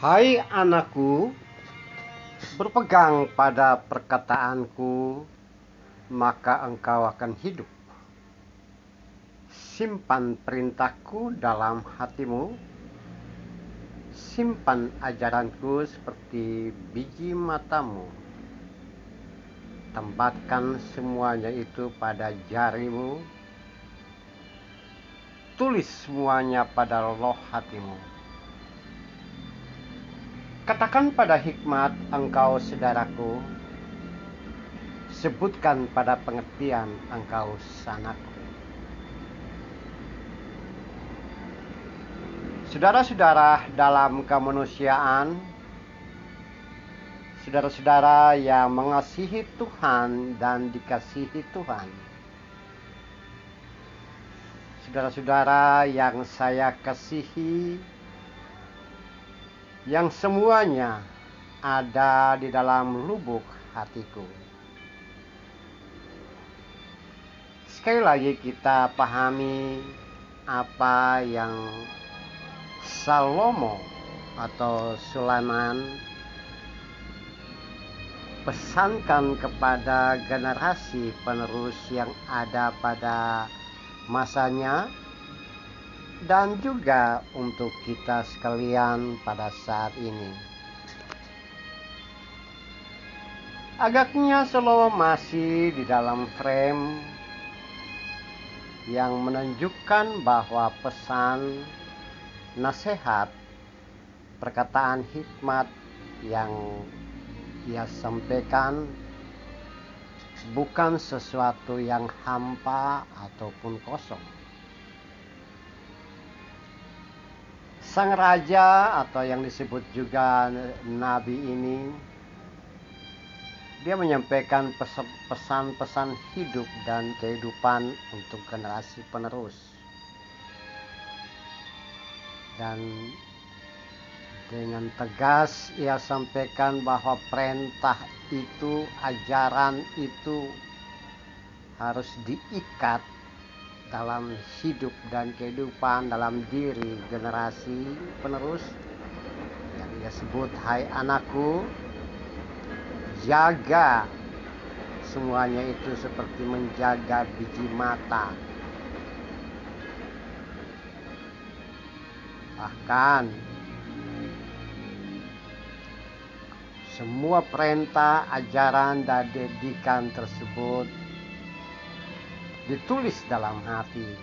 Hai anakku, berpegang pada perkataanku, maka engkau akan hidup. Simpan perintahku dalam hatimu, simpan ajaranku seperti biji matamu. Tempatkan semuanya itu pada jarimu, tulis semuanya pada loh hatimu. Katakan pada hikmat engkau saudaraku, sebutkan pada pengertian engkau sanakku. Saudara-saudara dalam kemanusiaan, saudara-saudara yang mengasihi Tuhan dan dikasihi Tuhan, saudara-saudara yang saya kasihi, yang semuanya ada di dalam lubuk hatiku. Sekali lagi kita pahami apa yang Salomo atau Sulaiman pesankan kepada generasi penerus yang ada pada masanya, dan juga untuk kita sekalian pada saat ini. Agaknya Salomo masih di dalam frame yang menunjukkan bahwa pesan, nasihat, perkataan hikmat yang ia sampaikan bukan sesuatu yang hampa ataupun kosong. Sang raja atau yang disebut juga nabi ini, dia menyampaikan pesan-pesan hidup dan kehidupan untuk generasi penerus. Dan dengan tegas ia sampaikan bahwa perintah itu, ajaran itu harus diikat dalam hidup dan kehidupan dalam diri generasi penerus, yang ia sebut, hai anakku, jaga semuanya itu seperti menjaga biji mata. Bahkan semua perintah, ajaran, dan didikan tersebut ditulis dalam hati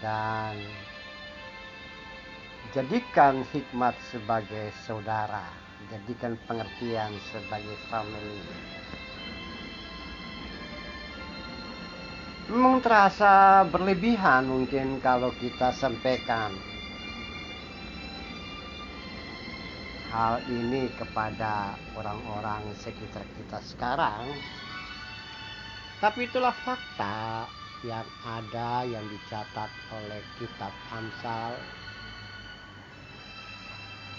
dan jadikan hikmat sebagai saudara, jadikan pengertian sebagai family. Memang terasa berlebihan mungkin kalau kita sampaikan hal ini kepada orang-orang sekitar kita sekarang, tapi itulah fakta yang ada, yang dicatat oleh kitab Amsal,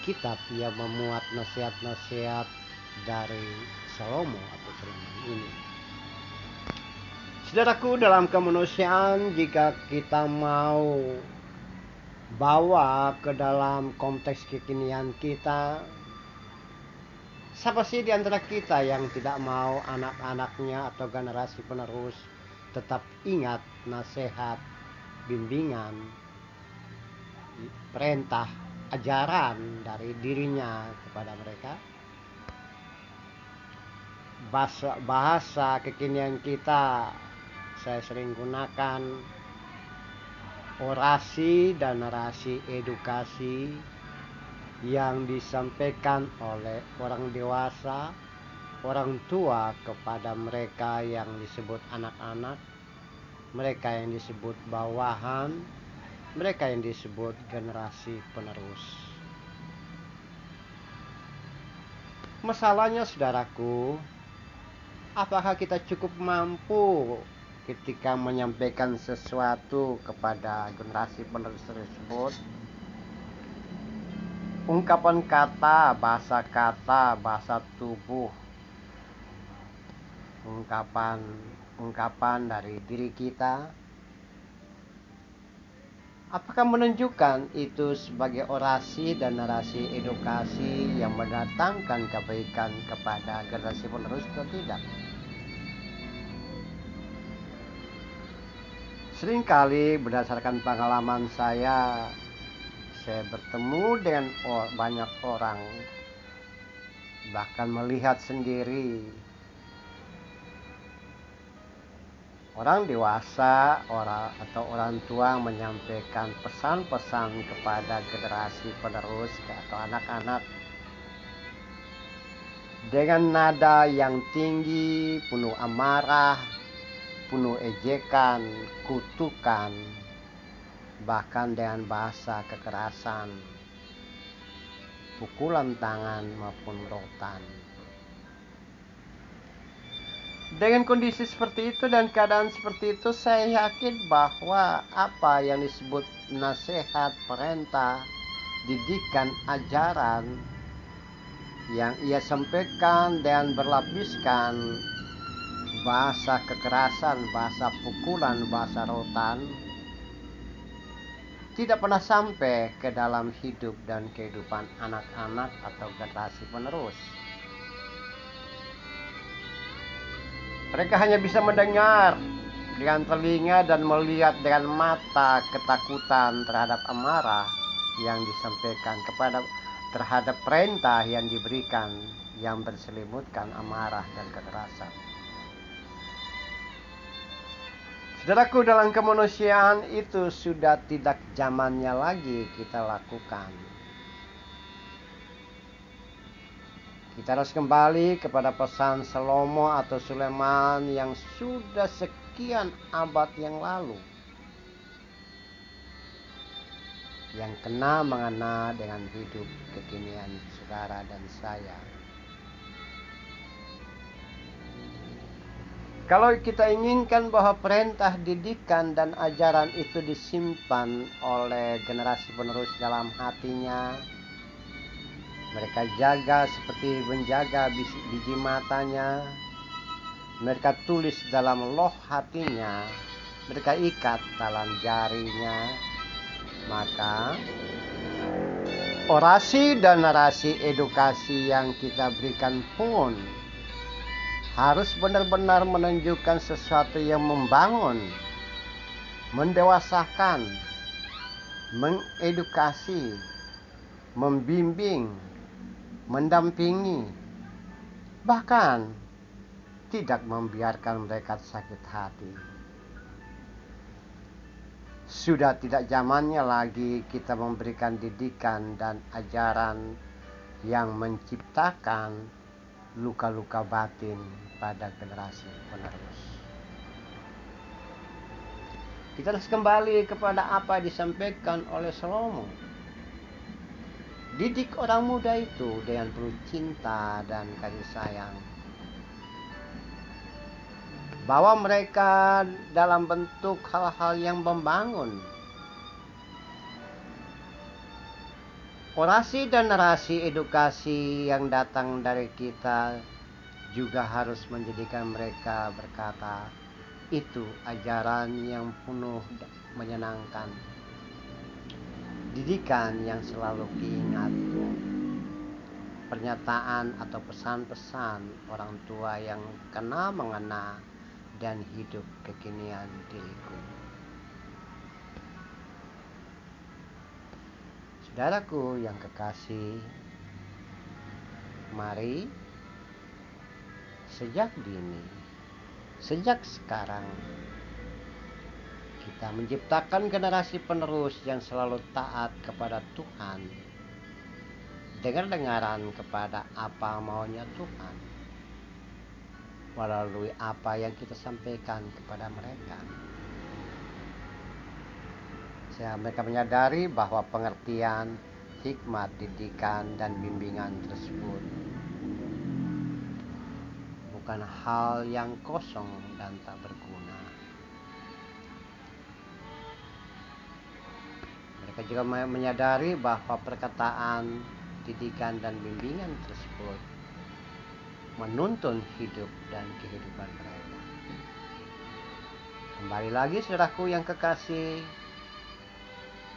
kitab yang memuat nasihat-nasihat dari Salomo atau Sulaiman ini. Saudaraku, dalam kemanusiaan, jika kita mau bawa ke dalam konteks kekinian kita, siapa sih di antara kita yang tidak mau anak-anaknya atau generasi penerus tetap ingat nasihat, bimbingan, perintah, ajaran dari dirinya kepada mereka? Bahasa kekinian kita, saya sering gunakan orasi dan narasi edukasi yang disampaikan oleh orang dewasa, orang tua kepada mereka yang disebut anak-anak, mereka yang disebut bawahan, mereka yang disebut generasi penerus. Masalahnya, saudaraku, apakah kita cukup mampu ketika menyampaikan sesuatu kepada generasi penerus tersebut? Ungkapan kata, bahasa tubuh, ungkapan dari diri kita, Apakah menunjukkan itu sebagai orasi dan narasi edukasi yang mendatangkan kebaikan kepada generasi penerus atau tidak? Seringkali berdasarkan pengalaman saya bertemu dengan banyak orang, bahkan melihat sendiri orang dewasa orang tua menyampaikan pesan-pesan kepada generasi penerus atau anak-anak dengan nada yang tinggi, penuh amarah, penuh ejekan, kutukan, bahkan dengan bahasa kekerasan, pukulan tangan maupun rotan. Dengan kondisi seperti itu dan keadaan seperti itu, saya yakin bahwa apa yang disebut nasihat, perintah, didikan, ajaran yang ia sampaikan dan berlapiskan bahasa kekerasan, bahasa pukulan, bahasa rotan, tidak pernah sampai ke dalam hidup dan kehidupan anak-anak atau generasi penerus. Mereka hanya bisa mendengar dengan telinga dan melihat dengan mata ketakutan terhadap amarah yang disampaikan terhadap perintah yang diberikan yang berselimutkan amarah dan kekerasan. Saudaraku, dalam kemanusiaan itu sudah tidak zamannya lagi kita lakukan. Kita harus kembali kepada pesan Salomo atau Sulaiman yang sudah sekian abad yang lalu, yang mengena dengan hidup kekinian saudara dan saya. Kalau kita inginkan bahwa perintah, didikan, dan ajaran itu disimpan oleh generasi penerus dalam hatinya, mereka jaga seperti menjaga biji matanya, mereka tulis dalam loh hatinya, mereka ikat dalam jarinya, maka orasi dan narasi edukasi yang kita berikan pun harus benar-benar menunjukkan sesuatu yang membangun, mendewasakan, mengedukasi, membimbing, mendampingi, bahkan tidak membiarkan mereka sakit hati. Sudah tidak zamannya lagi kita memberikan didikan dan ajaran yang menciptakan luka-luka batin pada generasi penerus. Kita harus kembali kepada apa yang disampaikan oleh Salomo. Didik orang muda itu dengan penuh cinta dan kasih sayang. Bawa mereka dalam bentuk hal-hal yang membangun. Orasi dan narasi edukasi yang datang dari kita juga harus menjadikan mereka berkata, itu ajaran yang penuh menyenangkan. Didikan yang selalu diingat, pernyataan atau pesan-pesan orang tua yang mengena dan hidup kekinian diriku. Saudaraku yang kekasih, mari sejak dini, sejak sekarang, kita menciptakan generasi penerus yang selalu taat kepada Tuhan, dengar-dengaran kepada apa maunya Tuhan, melalui apa yang kita sampaikan kepada mereka. Sehingga mereka menyadari bahwa pengertian, hikmat, didikan, dan bimbingan tersebut bukan hal yang kosong dan tak berguna. Mereka juga menyadari bahwa perkataan, didikan, dan bimbingan tersebut menuntun hidup dan kehidupan mereka. Kembali lagi saudaraku yang kekasih,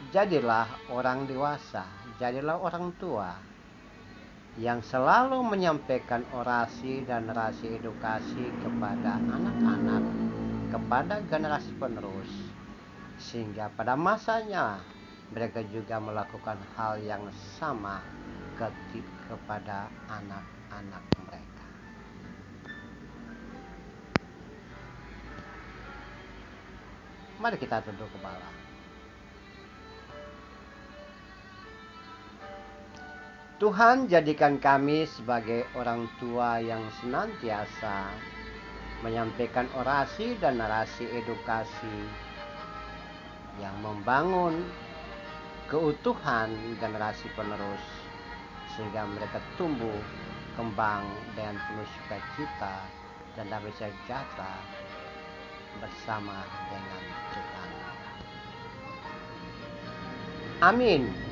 Jadilah orang dewasa, jadilah orang tua yang selalu menyampaikan orasi dan narasi edukasi kepada anak-anak, kepada generasi penerus, sehingga pada masanya mereka juga melakukan hal yang sama kepada anak-anak mereka. Mari kita tunduk kepala. Tuhan, jadikan kami sebagai orang tua yang senantiasa menyampaikan orasi dan narasi edukasi yang membangun keutuhan generasi penerus, sehingga mereka tumbuh kembang dengan penuh sukacita dan damai sejahtera bersama dengan Tuhan. Amin.